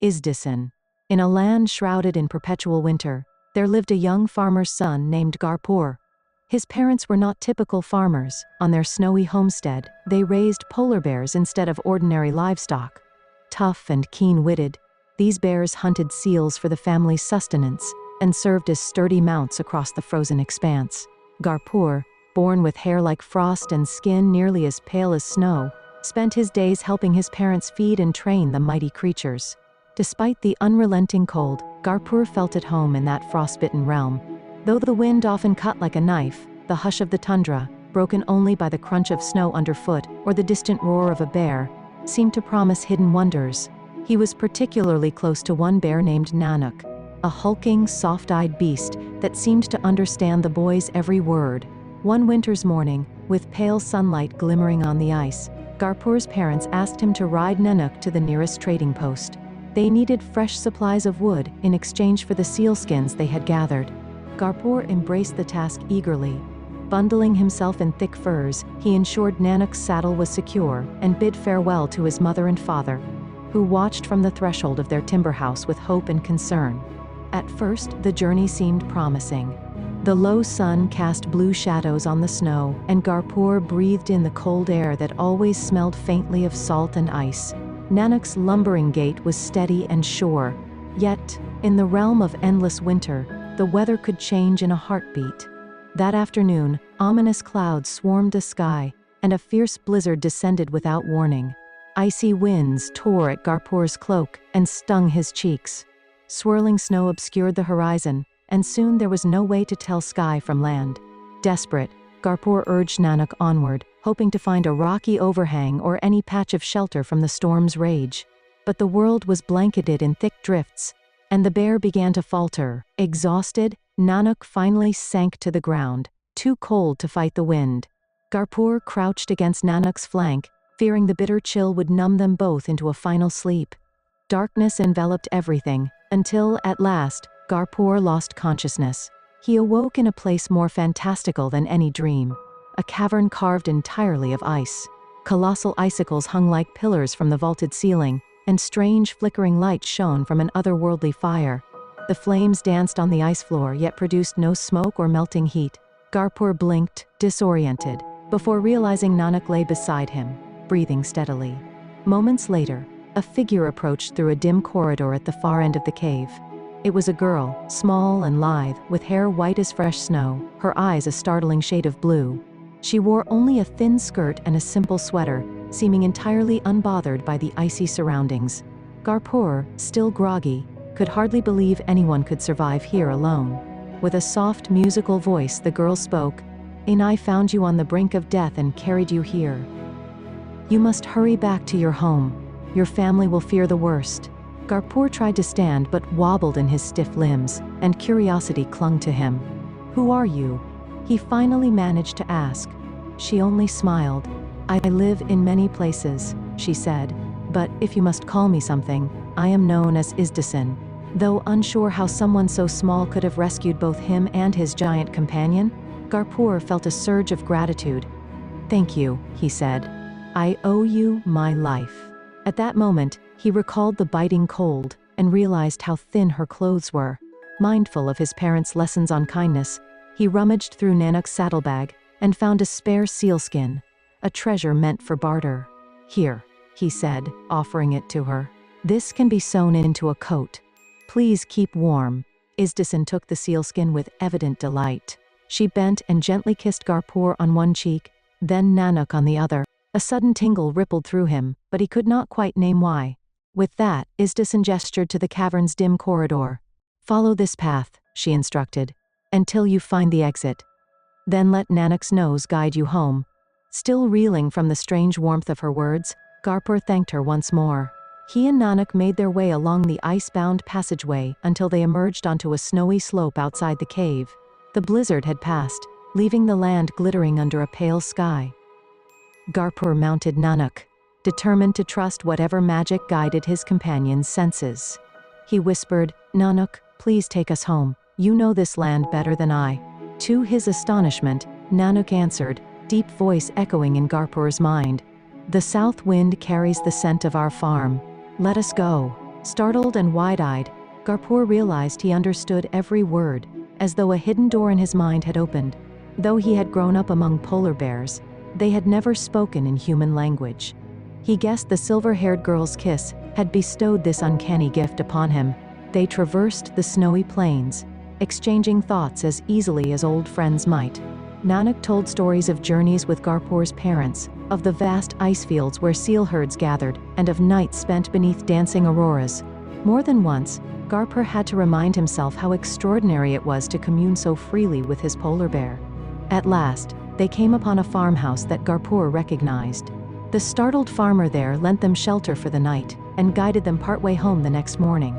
Ísdísin. In a land shrouded in perpetual winter, there lived a young farmer's son named Garpur. His parents were not typical farmers. On their snowy homestead, they raised polar bears instead of ordinary livestock. Tough and keen-witted, these bears hunted seals for the family's sustenance and served as sturdy mounts across the frozen expanse. Garpur, born with hair like frost and skin nearly as pale as snow, spent his days helping his parents feed and train the mighty creatures. Despite the unrelenting cold, Garpur felt at home in that frostbitten realm. Though the wind often cut like a knife, the hush of the tundra, broken only by the crunch of snow underfoot or the distant roar of a bear, seemed to promise hidden wonders. He was particularly close to one bear named Nanuk, a hulking, soft-eyed beast that seemed to understand the boy's every word. One winter's morning, with pale sunlight glimmering on the ice, Garpur's parents asked him to ride Nanuk to the nearest trading post. They needed fresh supplies of wood in exchange for the sealskins they had gathered. Garpur embraced the task eagerly. Bundling himself in thick furs, he ensured Nanuk's saddle was secure and bid farewell to his mother and father, who watched from the threshold of their timber house with hope and concern. At first, the journey seemed promising. The low sun cast blue shadows on the snow, and Garpur breathed in the cold air that always smelled faintly of salt and ice. Nanuk's lumbering gait was steady and sure. Yet, in the realm of endless winter, the weather could change in a heartbeat. That afternoon, ominous clouds swarmed the sky, and a fierce blizzard descended without warning. Icy winds tore at Garpur's cloak and stung his cheeks. Swirling snow obscured the horizon, and soon there was no way to tell sky from land. Desperate, Garpur urged Nanuk onward, hoping to find a rocky overhang or any patch of shelter from the storm's rage. But the world was blanketed in thick drifts, and the bear began to falter. Exhausted, Nanuk finally sank to the ground, too cold to fight the wind. Garpur crouched against Nanuk's flank, fearing the bitter chill would numb them both into a final sleep. Darkness enveloped everything, until, at last, Garpur lost consciousness. He awoke in a place more fantastical than any dream. A cavern carved entirely of ice. Colossal icicles hung like pillars from the vaulted ceiling, and strange flickering light shone from an otherworldly fire. The flames danced on the ice floor yet produced no smoke or melting heat. Garpur blinked, disoriented, before realizing Nanuk lay beside him, breathing steadily. Moments later, a figure approached through a dim corridor at the far end of the cave. It was a girl, small and lithe, with hair white as fresh snow, her eyes a startling shade of blue. She wore only a thin skirt and a simple sweater, seeming entirely unbothered by the icy surroundings. Garpur, still groggy, could hardly believe anyone could survive here alone. With a soft, musical voice, the girl spoke, "I found you on the brink of death and carried you here. You must hurry back to your home. Your family will fear the worst." Garpur tried to stand but wobbled in his stiff limbs, and curiosity clung to him. "Who are you?" he finally managed to ask. She only smiled. "I live in many places," she said, "but if you must call me something, I am known as Ísdísin." Though unsure how someone so small could have rescued both him and his giant companion, Garpur felt a surge of gratitude. "Thank you," he said. "I owe you my life." At that moment, he recalled the biting cold and realized how thin her clothes were. Mindful of his parents' lessons on kindness, he rummaged through Nanuk's saddlebag and found a spare sealskin, a treasure meant for barter. "Here," he said, offering it to her. "This can be sewn into a coat. Please keep warm." Ísdísin took the sealskin with evident delight. She bent and gently kissed Garpur on one cheek, then Nanuk on the other. A sudden tingle rippled through him, but he could not quite name why. With that, Ísdísin gestured to the cavern's dim corridor. "Follow this path," she instructed, "until you find the exit. Then let Nanuk's nose guide you home." Still reeling from the strange warmth of her words, Garpur thanked her once more. He and Nanuk made their way along the ice-bound passageway until they emerged onto a snowy slope outside the cave. The blizzard had passed, leaving the land glittering under a pale sky. Garpur mounted Nanuk, determined to trust whatever magic guided his companion's senses. He whispered, "Nanuk, please take us home. You know this land better than I." To his astonishment, Nanuk answered, deep voice echoing in Garpur's mind, "The south wind carries the scent of our farm. Let us go." Startled and wide-eyed, Garpur realized he understood every word, as though a hidden door in his mind had opened. Though he had grown up among polar bears, they had never spoken in human language. He guessed the silver-haired girl's kiss had bestowed this uncanny gift upon him. They traversed the snowy plains, exchanging thoughts as easily as old friends might. Nanuk told stories of journeys with Garpur's parents, of the vast ice fields where seal herds gathered, and of nights spent beneath dancing auroras. More than once, Garpur had to remind himself how extraordinary it was to commune so freely with his polar bear. At last, they came upon a farmhouse that Garpur recognized. The startled farmer there lent them shelter for the night, and guided them partway home the next morning.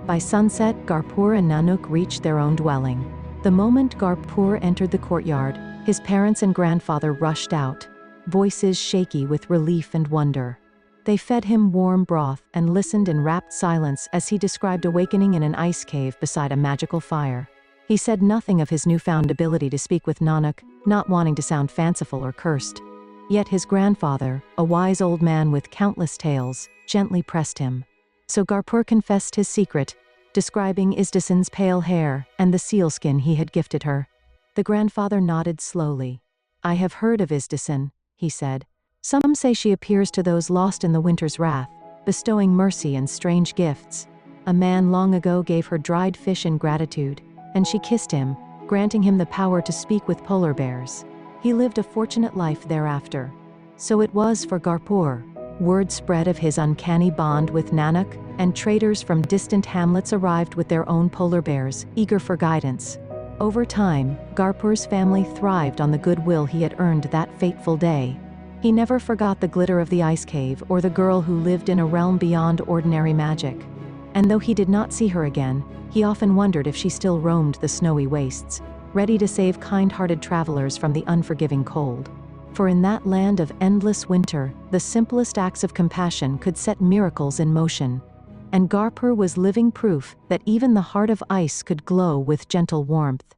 By sunset, Garpur and Nanuk reached their own dwelling. The moment Garpur entered the courtyard, his parents and grandfather rushed out, voices shaky with relief and wonder. They fed him warm broth and listened in rapt silence as he described awakening in an ice cave beside a magical fire. He said nothing of his newfound ability to speak with Nanuk, not wanting to sound fanciful or cursed. Yet his grandfather, a wise old man with countless tales, gently pressed him. So Garpur confessed his secret, describing Ísdísin's pale hair and the sealskin he had gifted her. The grandfather nodded slowly. "I have heard of Ísdísin," he said. "Some say she appears to those lost in the winter's wrath, bestowing mercy and strange gifts. A man long ago gave her dried fish in gratitude, and she kissed him, granting him the power to speak with polar bears. He lived a fortunate life thereafter." So it was for Garpur. Word spread of his uncanny bond with Nanuk, and traders from distant hamlets arrived with their own polar bears, eager for guidance. Over time, Garpur's family thrived on the goodwill he had earned that fateful day. He never forgot the glitter of the ice cave or the girl who lived in a realm beyond ordinary magic. And though he did not see her again, he often wondered if she still roamed the snowy wastes, ready to save kind-hearted travelers from the unforgiving cold. For in that land of endless winter, the simplest acts of compassion could set miracles in motion. And Garpur was living proof that even the heart of ice could glow with gentle warmth.